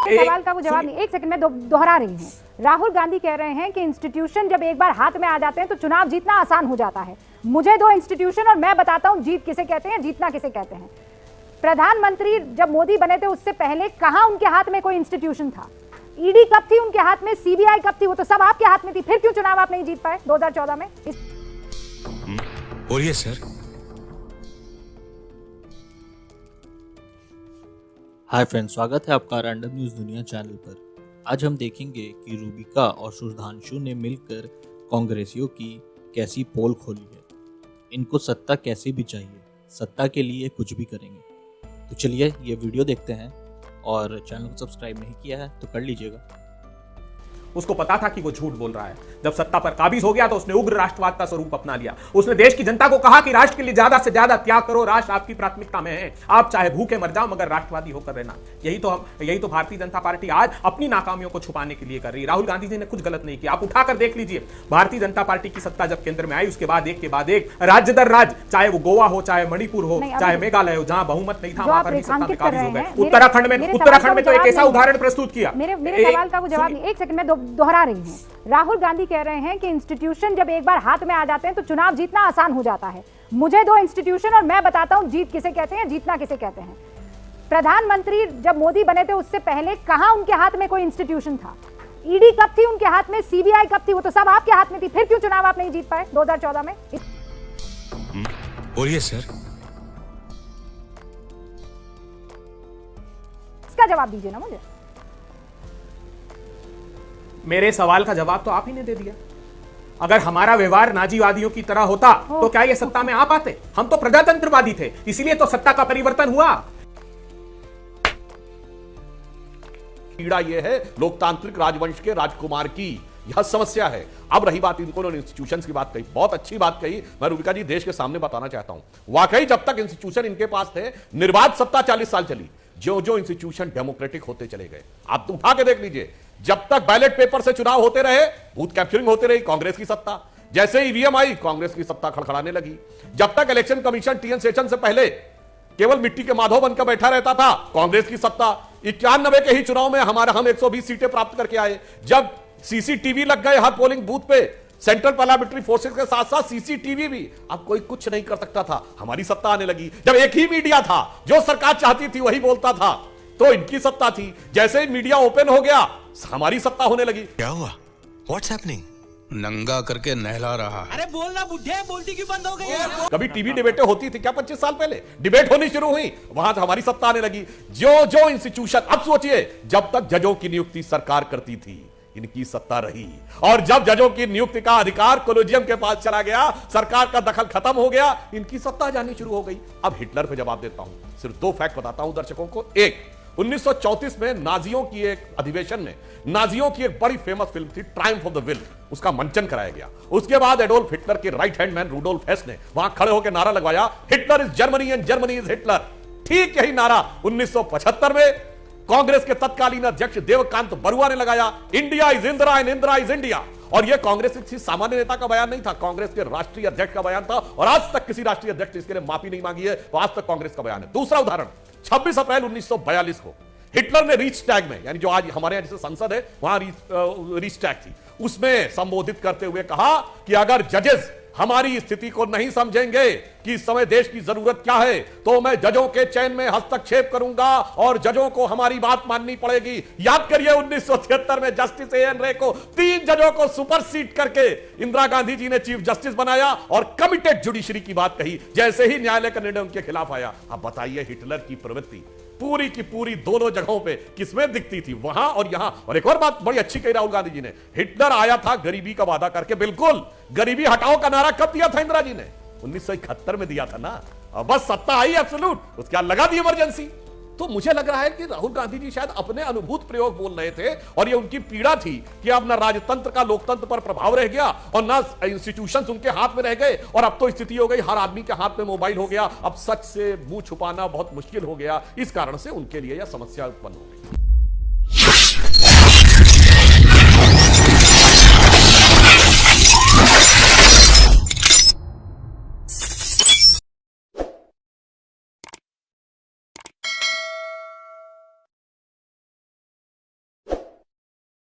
सवाल का वो जवाब नहीं, एक सेकंड में दोहरा रही हूँ। राहुल गांधी कह रहे हैं कि इंस्टीट्यूशन जब एक बार हाथ में आ जाते हैं तो चुनाव जीतना आसान हो जाता है। मुझे दो इंस्टीट्यूशन और मैं बताता हूँ जीत किसे कहते हैं, जीतना किसे कहते हैं। प्रधानमंत्री जब मोदी बने थे उससे पहले कहां उनके हाथ में कोई इंस्टीट्यूशन था? ईडी कब थी उनके हाथ में, सीबीआई कब थी? वो तो सब आपके हाथ में थी, फिर क्यों चुनाव आप नहीं जीत पाए 2014 में? बोलिए सर। हाय फ्रेंड्स, स्वागत है आपका रैंडम न्यूज़ दुनिया चैनल पर। आज हम देखेंगे कि रूबिका और सुधांशु ने मिलकर कांग्रेसियों की कैसी पोल खोली है। इनको सत्ता कैसे भी चाहिए, सत्ता के लिए कुछ भी करेंगे। तो चलिए ये वीडियो देखते हैं, और चैनल को सब्सक्राइब नहीं किया है तो कर लीजिएगा। उसको पता था कि वो झूठ बोल रहा है। जब सत्ता पर काबिज हो गया तो उसने उग्र राष्ट्रवाद का स्वरूप अपना लिया। उसने देश की जनता को कहा कि राष्ट्र के लिए ज्यादा से ज्यादा त्याग करो, राष्ट्र आपकी प्राथमिकता में है, आप चाहे भूखे मर जाओ मगर राष्ट्रवादी होकर रहना। यही तो भारतीय जनता पार्टी आज अपनी नाकामियों को छुपाने के लिए कर रही है। राहुल गांधी जी ने कुछ गलत नहीं किया, आप उठाकर देख लीजिए। भारतीय जनता पार्टी की सत्ता जब केंद्र में आई उसके बाद एक के बाद एक राज्य दर राज्य, चाहे वो गोवा हो, चाहे मणिपुर हो, चाहे मेघालय हो, जहां बहुमत नहीं था वहां पर भी सत्ता में काबिज हो गए। उत्तराखंड में तो एक ऐसा उदाहरण प्रस्तुत किया। मेरे सवाल का वो जवाब नहीं, एक सेकंड में दोहरा रही हूँ। राहुल गांधी कह रहे हैं कि इंस्टीट्यूशन जब एक बार हाथ में आ जाते हैं तो चुनाव जीतना आसान हो जाता है। मुझे दो इंस्टीट्यूशन और मैं बताता हूं जीत किसे कहते हैं, जीतना किसे कहते हैं। प्रधानमंत्री जब मोदी बने थे उससे पहले कहां उनके हाथ में कोई इंस्टीट्यूशन था? ईडी कब थी उनके हाथ में, सीबीआई कब थी? वो तो सब आपके हाथ में थी, फिर क्यों चुनाव आप नहीं जीत पाए 2014 में? बोलिए सर। इसका जवाब दीजिए ना मुझे। मेरे सवाल का जवाब तो आप ही ने दे दिया। अगर हमारा व्यवहार नाजीवादियों की तरह होता तो क्या ये सत्ता में आ पाते? हम तो प्रजातंत्रवादी थे, इसीलिए तो सत्ता का परिवर्तन हुआ। पीड़ा यह है लोकतांत्रिक राजवंश के राजकुमार की, यह समस्या है। अब रही बात, इनको इंस्टीट्यूशंस की बात कही, बहुत अच्छी बात कही। मैं रूबिका जी देश के सामने बताना चाहता हूं, वाकई जब तक इंस्टीट्यूशन इनके पास थे, निर्बाध सत्ता 40 साल चली। जो इंस्टीट्यूशन डेमोक्रेटिक होते चले गए, आप तो उठा के देख लीजिए। जब तक बैलेट पेपर से चुनाव होते रहे, बूथ कैप्चरिंग होते रही, कांग्रेस की सत्ता। जैसे ईवीएम आई, कांग्रेस की सत्ता खड़खड़ाने लगी। जब तक इलेक्शन कमीशन टीएन सेशन से पहले केवल मिट्टी के माधव बनकर बैठा रहता था, कांग्रेस की सत्ता। 91 के ही चुनाव में हम 120 सीटें प्राप्त करके आए। जब सीसीटीवी लग गए हर पोलिंग बूथ पे, सेंट्रल पैरामिलिट्री फोर्सेस के साथ साथ सीसीटीवी भी, अब कोई कुछ नहीं कर सकता था, हमारी सत्ता आने लगी। जब एक ही मीडिया था, जो सरकार चाहती थी वही बोलता था, तो इनकी सत्ता थी। जैसे ही मीडिया ओपन हो गया, हमारी सत्ता होने लगी। क्या हुआ? What's happening? नंगा करके नहला रहा। अरे बोलना बुढ़े, बोलती क्यों बंद हो गई है? कभी टीवी डिबेटें होती थी क्या? 25 साल पहले डिबेट होनी शुरू हुई, वहां से हमारी सत्ता आने लगी। जो इंस्टीट्यूशन, अब सोचिए, जब तक जजों की नियुक्ति सरकार करती थी, इनकी सत्ता रही। और जब जजों की नियुक्ति का अधिकार कोलेजियम के पास चला गया, सरकार का दखल खत्म हो गया, इनकी सत्ता जानी शुरू हो गई। अब हिटलर पे जवाब देता हूं, सिर्फ 2 फैक्ट बताता हूं दर्शकों को। एक, 1934 में नाजियों की एक अधिवेशन में नाजियों की एक बड़ी फेमस फिल्म थी ट्रायम्फ ऑफ द विल, उसका मंचन कराया गया। उसके बाद एडोल्फ हिटलर के राइट हैंड मैन रुडोल्फ हेस ने वहां खड़े होकर नारा लगवाया, Hitler is Germany and Germany is Hitler. ठीक यही नारा 1975 में कांग्रेस के तत्कालीन अध्यक्ष देवकांत बरुआ ने लगाया, India is Indira and Indira is India. और यह कांग्रेस किसी सामान्य नेता का बयान नहीं था, कांग्रेस के राष्ट्रीय अध्यक्ष का बयान था, और आज तक किसी राष्ट्रीय अध्यक्ष इसके लिए माफी नहीं मांगी है, तो आज तक कांग्रेस का बयान है। दूसरा उदाहरण, 26 अप्रैल 1942 को हिटलर ने रीचटैग में, यानी जो आज हमारे यहां जैसे संसद है वहां रीचटैग थी, उसमें संबोधित करते हुए कहा कि अगर जजेस हमारी स्थिति को नहीं समझेंगे कि इस समय देश की जरूरत क्या है, तो मैं जजों के चयन में हस्तक्षेप करूंगा और जजों को हमारी बात माननी पड़ेगी। याद करिए 1973 में जस्टिस एएन रे को 3 जजों को सुपरसीड करके इंदिरा गांधी जी ने चीफ जस्टिस बनाया और कमिटेड जुडिशरी की बात कही। जैसे ही न्यायालय का निर्णय उनके खिलाफ आया, अब बताइए हिटलर की प्रवृत्ति पूरी की पूरी दोनों जगहों पे किसमें दिखती थी, वहां और यहां। और एक और बात बड़ी अच्छी कही राहुल गांधी जी ने, हिटलर आया था गरीबी का वादा करके, बिल्कुल गरीबी हटाओ का नारा कब दिया था इंदिरा जी ने? 1971 में दिया था ना। अब बस सत्ता आई एब्सोल्यूट, उसके बाद लगा दी इमरजेंसी। तो मुझे लग रहा है कि राहुल गांधी जी शायद अपने अनुभूत प्रयोग बोल रहे थे, और ये उनकी पीड़ा थी कि अब ना राजतंत्र का लोकतंत्र पर प्रभाव रह गया और ना इंस्टीट्यूशंस उनके हाथ में रह गए, और अब तो स्थिति हो गई हर आदमी के हाथ में मोबाइल हो गया, अब सच से मुंह छुपाना बहुत मुश्किल हो गया। इस कारण से उनके लिए यह समस्या उत्पन्न हो गई।